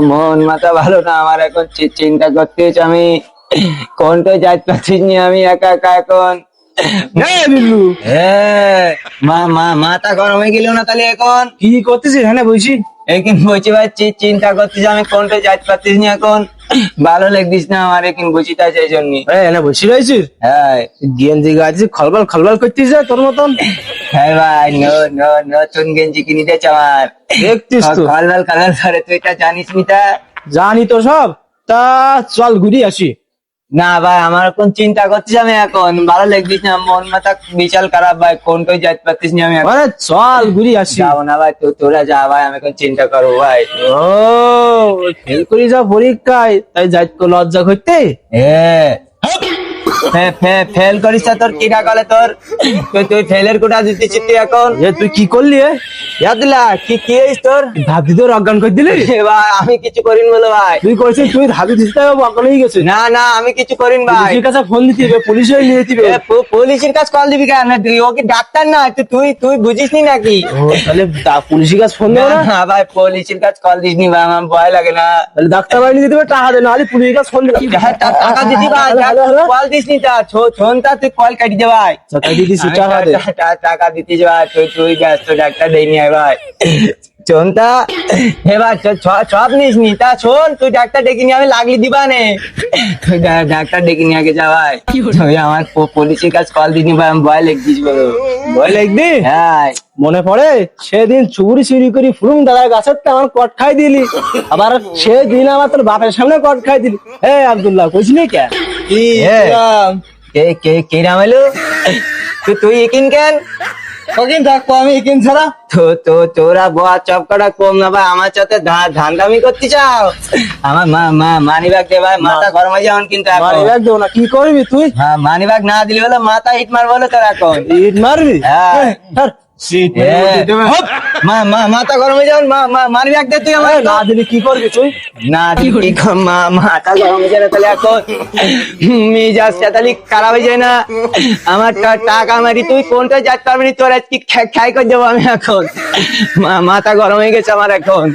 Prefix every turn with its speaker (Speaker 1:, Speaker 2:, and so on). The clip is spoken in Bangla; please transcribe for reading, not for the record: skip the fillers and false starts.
Speaker 1: মন মাথা ভালো না আমার এখন, চিন্তা করতে হচ্ছে আমি কোনটা যাইতে পারছিস নি আমি একা একা এখন।
Speaker 2: বিল্লু
Speaker 1: হ্যাঁ মাথা গরম হয়ে গেল না তাহলে এখন
Speaker 2: কি করতেছিস? হ্যাঁ বলছি
Speaker 1: এখন বলছি ভাই চিন্তা করছিস আমি কোনটা যাইতে পারছিস নি এখন, ভালো লাগছিস না আমার এখন বুঝি তাই সেই জন্য।
Speaker 2: হ্যাঁ বসে রয়েছিস,
Speaker 1: হ্যাঁ
Speaker 2: গেঞ্জি গাছি খলবল খলবল করতিস যে তোর মতন।
Speaker 1: হ্যাঁ ভাই নতুন গেঞ্জি কিনে দিয়েছে আমার,
Speaker 2: দেখতিস তো,
Speaker 1: কালার কালার করে, তুই এটা জানিস নি তা?
Speaker 2: জানি তো সব। তা চল ঘুরি আসি।
Speaker 1: না ভাই আমার এখন চিন্তা করছিস আমি এখন, ভালো লাগছিস না, মন মাথা বিশাল খারাপ ভাই, কোনটাই যাইতে পারছিস না আমি এখন।
Speaker 2: আরে চল ঘুরি আসি।
Speaker 1: যাবো না ভাই, তোরা যা ভাই, আমি এখন চিন্তা করবো ভাই।
Speaker 2: ও ফেল করি যা পরীক্ষায়, তাই যাই তো লজ্জা করতে।
Speaker 1: ফেল করিস না, তোর কিনা গলে তোর, তুই ফেলের কোটা দিতেছিস তুই এখন।
Speaker 2: তুই কি করলি?
Speaker 1: ইয়াদিলা কি কি হইস তোর?
Speaker 2: ধাদি তোর অজ্ঞান করে দিলি?
Speaker 1: ভাই আমি কিছু করিন বলো ভাই।
Speaker 2: তুই করছিস, তুই ধাদি দিস অজ্ঞান হয়ে গেছে।
Speaker 1: না আমি কিছু করিন ভাই।
Speaker 2: পুলিশের কাছে ফোন দিতে হবে, পুলিশ নিয়ে দিবে।
Speaker 1: পুলিশের কাছে কল দিবি কেন? ও কি ডাক্তার না? তুই বুঝিস নি নাকি?
Speaker 2: তাহলে পুলিশের কাছে ফোন দেবো না?
Speaker 1: ভাই পুলিশের কাছে কল দিস নি ভাই, আমার ভয় লাগে না।
Speaker 2: তাহলে ডাক্তার বাড়ি নিয়ে দেবে, টাকা দে, নাহলে পুলিশের কাছে ফোন দেবে।
Speaker 1: টাকা দিছি ভাই, কল দিস নি, তা শোনতা তুই কল কাটি দে ভাই। টাকা দিতিস ভাই, তুই ব্যস্ত, ডাক্তার দেয়নি ভাই। শোনতা এবার সব নিস নি, তা শোন তুই ডাক্তার ডেকে নিয়ে আমি লাগলি দিবা নে, তুই ডাক্তার ডেকে নিয়ে আগে যা ভাই। তুই আমার পুলিশের কাছে কল দিস নি ভাই, আমি ভয় লেগছিস বলো।
Speaker 2: ভয় লাগবি?
Speaker 1: হ্যাঁ
Speaker 2: মনে পড়ে সেদিন চুরি চুরি করি ফুরুম দাদার গাছের তো আমার কট খাই দিলি, আবার সেদিন আমার তোর বাপের সামনে কট খাই দিলি। আব্দুল্লাহ কইস নি কে?
Speaker 1: কে নাম এলো? তুই একিন কেন?
Speaker 2: কদিন থাকবো আমি এখান ছাড়া?
Speaker 1: তোরা গোয়া চপ কটা কম না ভাই, আমার সাথে ধান দামি করতে চাও? আমার মানি ব্যাগ দে ভাই, মাথা গরম হয়ে যাবেন কিন্তু এখন।
Speaker 2: মানি ব্যাগ দেবো না, কি করবি তুই?
Speaker 1: হ্যাঁ মানি ব্যাগ না দিলে বলে মাথা ইট মার বলে তোর এখন।
Speaker 2: ইট মারবি?
Speaker 1: হ্যাঁ
Speaker 2: হ্যাঁ।
Speaker 1: মাথা গরম হয়ে যাবেন, মানি ব্যাগ দে তুই আমার।
Speaker 2: না দিলে কি করবি তুই?
Speaker 1: না দিলে কি মাথা গরম হয়ে যায় না তাহলে এখন, মিজাজ তাহলে খারাপ হয়ে যায় না আমার। টাকা মারি তুই কোনটা যাতে পারবি, তোর আজকে খাই করে দেবো আমি এখন, মাথা গরম হয়ে গেছে আমার এখন।